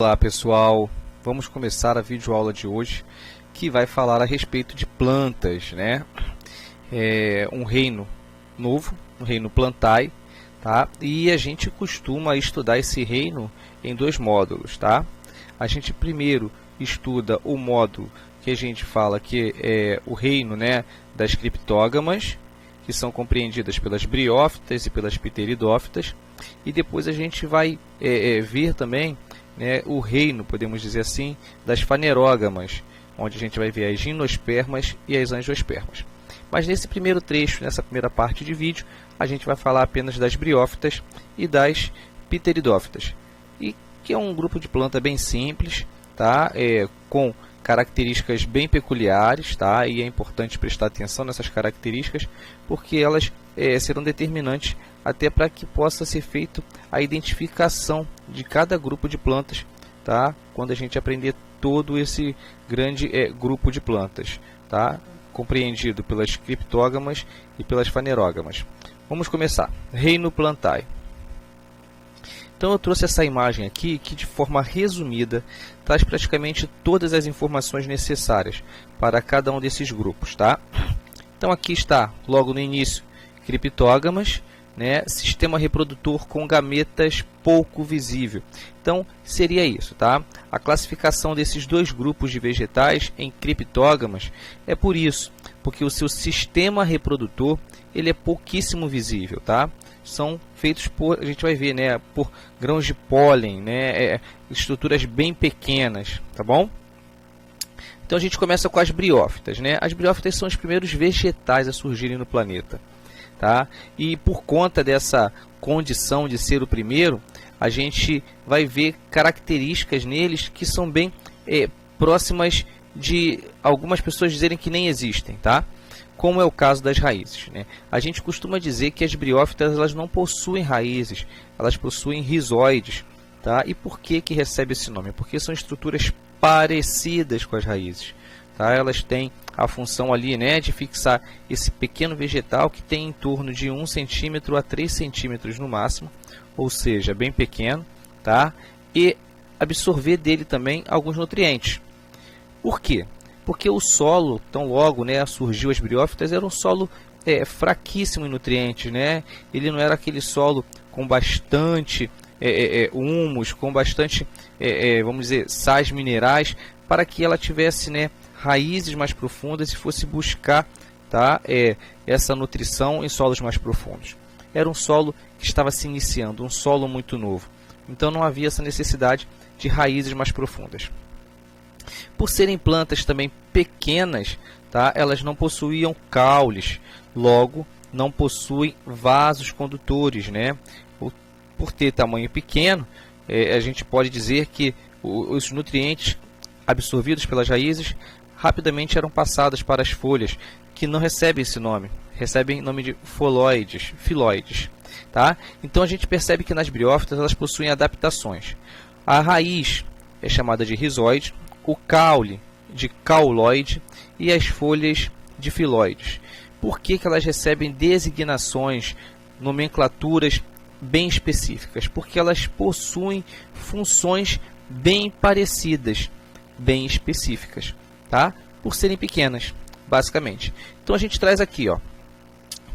Olá pessoal, vamos começar a videoaula de hoje que vai falar a respeito de plantas, né? Um reino novo, um reino Plantae, tá? E a gente costuma estudar esse reino em dois módulos, tá? A gente primeiro estuda o módulo que a gente fala que é o reino, né, das criptógamas, que são compreendidas pelas briófitas e pelas pteridófitas, e depois a gente vai ver também o reino, podemos dizer assim, das fanerógamas, onde a gente vai ver as gimnospermas e as angiospermas. Mas nesse primeiro trecho, nessa primeira parte de vídeo, a gente vai falar apenas das briófitas e das pteridófitas, e que é um grupo de planta bem simples, tá? Com características bem peculiares, tá? E é importante prestar atenção nessas características, porque elas serão determinantes até para que possa ser feita a identificação de cada grupo de plantas, tá? Quando a gente aprender todo esse grande grupo de plantas, tá? Compreendido pelas criptógamas e pelas fanerógamas. Vamos começar. Reino Plantae. Então eu trouxe essa imagem aqui que de forma resumida traz praticamente todas as informações necessárias para cada um desses grupos, tá? Então aqui está, logo no início, criptógamas, né? Sistema reprodutor com gametas pouco visível. Então seria isso, tá? A classificação desses dois grupos de vegetais em criptógamas é por isso, porque o seu sistema reprodutor ele é pouquíssimo visível, tá? São feitos por, a gente vai ver, né, por grãos de pólen, né, estruturas bem pequenas, tá bom? Então a gente começa com as briófitas, né? As briófitas são os primeiros vegetais a surgirem no planeta, tá? E por conta dessa condição de ser o primeiro, a gente vai ver características neles que são bem próximas de algumas pessoas dizerem que nem existem, tá? Como é o caso das raízes, né? A gente costuma dizer que as briófitas elas não possuem raízes, elas possuem rizoides, tá? E por que recebe esse nome? Porque são estruturas parecidas com as raízes, tá? Elas têm a função ali, né, de fixar esse pequeno vegetal que tem em torno de 1 centímetro a 3 centímetros no máximo, ou seja, bem pequeno, tá? E absorver dele também alguns nutrientes. Por quê? Porque o solo, tão logo, né, surgiu as briófitas, era um solo fraquíssimo em nutrientes, né? Ele não era aquele solo com bastante humus, com bastante, vamos dizer, sais minerais, para que ela tivesse, né, raízes mais profundas e fosse buscar, tá, essa nutrição em solos mais profundos. Era um solo que estava se iniciando, um solo muito novo. Então não havia essa necessidade de raízes mais profundas. Por serem plantas também pequenas, tá, elas não possuíam caules, logo não possuem vasos condutores, né? Por ter tamanho pequeno, a gente pode dizer que os nutrientes absorvidos pelas raízes rapidamente eram passados para as folhas, que não recebem esse nome, recebem o nome de filóides, tá? Então a gente percebe que nas briófitas elas possuem adaptações. A raiz é chamada de rizoide, o caule de cauloide e as folhas de filóides. Por que elas recebem designações, nomenclaturas bem específicas? Porque elas possuem funções bem parecidas, bem específicas, tá? Por serem pequenas, basicamente. Então a gente traz aqui, ó,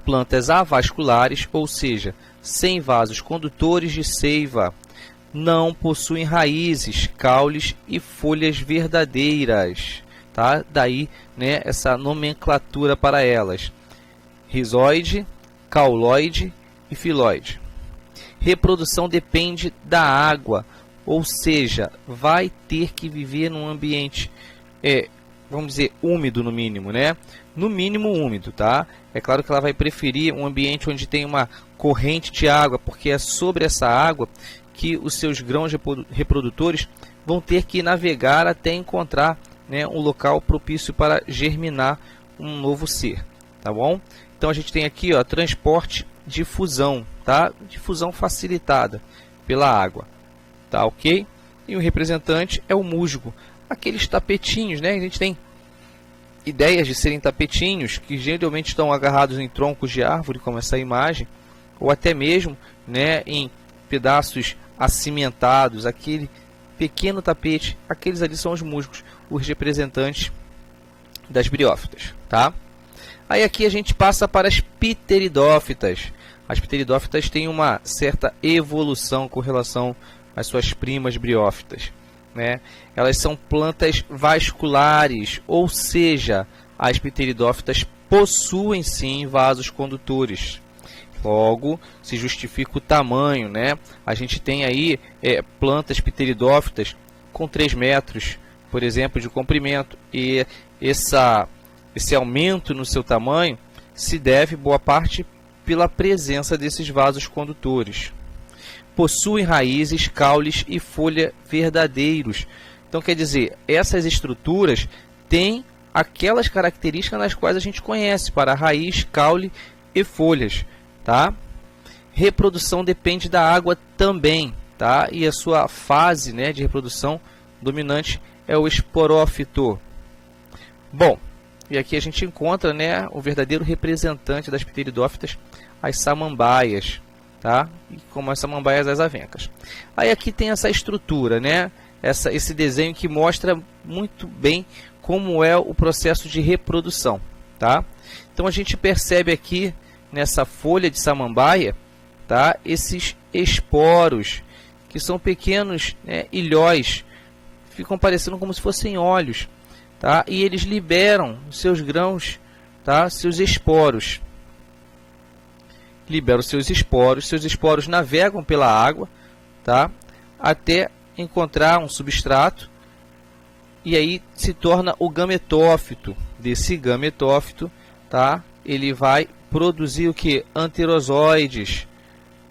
plantas avasculares, ou seja, sem vasos condutores de seiva. Não possuem raízes, caules e folhas verdadeiras, tá? Daí, né, essa nomenclatura para elas: rizoide, cauloide e filóide. Reprodução depende da água, ou seja, vai ter que viver num ambiente, vamos dizer, úmido no mínimo, né? No mínimo úmido, tá? É claro que ela vai preferir um ambiente onde tem uma corrente de água, porque é sobre essa água que os seus grãos reprodutores vão ter que navegar até encontrar, né, um local propício para germinar um novo ser, tá bom? Então a gente tem aqui, ó, transporte de fusão, tá? Difusão facilitada pela água, tá, ok? E o representante é o musgo, aqueles tapetinhos, né? A gente tem ideias de serem tapetinhos que geralmente estão agarrados em troncos de árvore, como essa imagem, ou até mesmo, né, em pedaços acimentados, aquele pequeno tapete, aqueles ali são os musgos, os representantes das briófitas, tá? Aí aqui a gente passa para as pteridófitas. As pteridófitas têm uma certa evolução com relação às suas primas briófitas, né? Elas são plantas vasculares, ou seja, as pteridófitas possuem sim vasos condutores. Logo, se justifica o tamanho, né? A gente tem aí plantas pteridófitas com 3 metros, por exemplo, de comprimento. E esse aumento no seu tamanho se deve, boa parte, pela presença desses vasos condutores. Possuem raízes, caules e folha verdadeiros. Então, quer dizer, essas estruturas têm aquelas características nas quais a gente conhece, para raiz, caule e folhas. Tá? Reprodução depende da água também, tá? E a sua fase, né, de reprodução dominante é o esporófito. Bom, e aqui a gente encontra, né, o verdadeiro representante das pteridófitas, as samambaias, tá? E como as samambaias, as avencas. Aí aqui tem essa estrutura, né? Esse desenho que mostra muito bem como é o processo de reprodução, tá? Então a gente percebe aqui nessa folha de samambaia, tá, esses esporos, que são pequenos, né, ilhóis, ficam parecendo como se fossem olhos, tá, e eles liberam seus grãos, tá, seus esporos. Liberam seus esporos navegam pela água, tá, até encontrar um substrato, e aí se torna o gametófito. Desse gametófito, tá, ele vai produzir o que? Anterozoides,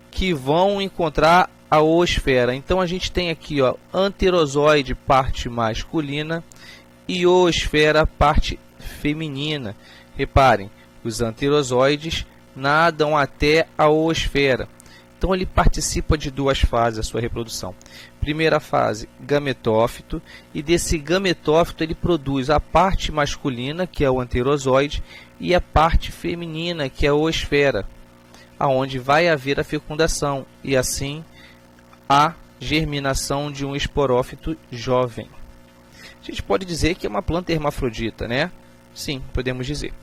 que vão encontrar a oosfera. Então a gente tem aqui, ó, anterozoide, parte masculina, e oosfera, parte feminina. Reparem, os anterozoides nadam até a oosfera. Então ele participa de 2 fases a sua reprodução. Primeira fase, gametófito, e desse gametófito ele produz a parte masculina, que é o anterozoide, e a parte feminina, que é a oosfera, aonde vai haver a fecundação e assim a germinação de um esporófito jovem. A gente pode dizer que é uma planta hermafrodita, né? Sim, podemos dizer.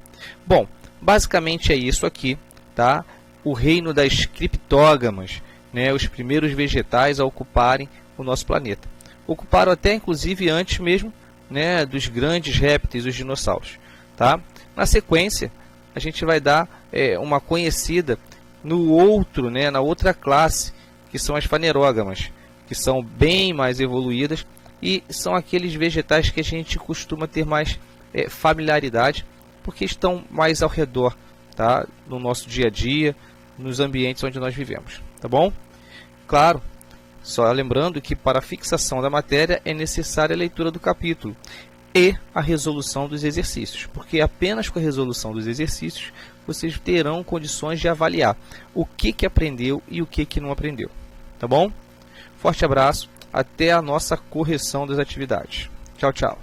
Bom, basicamente é isso aqui, tá? O reino das criptógamas, né? Os primeiros vegetais a ocuparem o nosso planeta. Ocuparam até inclusive antes mesmo, né, dos grandes répteis, os dinossauros, tá? Na sequência, a gente vai dar uma conhecida no outro, né, na outra classe, que são as fanerógamas, que são bem mais evoluídas e são aqueles vegetais que a gente costuma ter mais familiaridade, porque estão mais ao redor, tá, no nosso dia a dia, nos ambientes onde nós vivemos, tá bom? Claro, só lembrando que para a fixação da matéria é necessária a leitura do capítulo e a resolução dos exercícios, porque apenas com a resolução dos exercícios vocês terão condições de avaliar o que aprendeu e o que não aprendeu. Tá bom? Forte abraço, até a nossa correção das atividades. Tchau, tchau.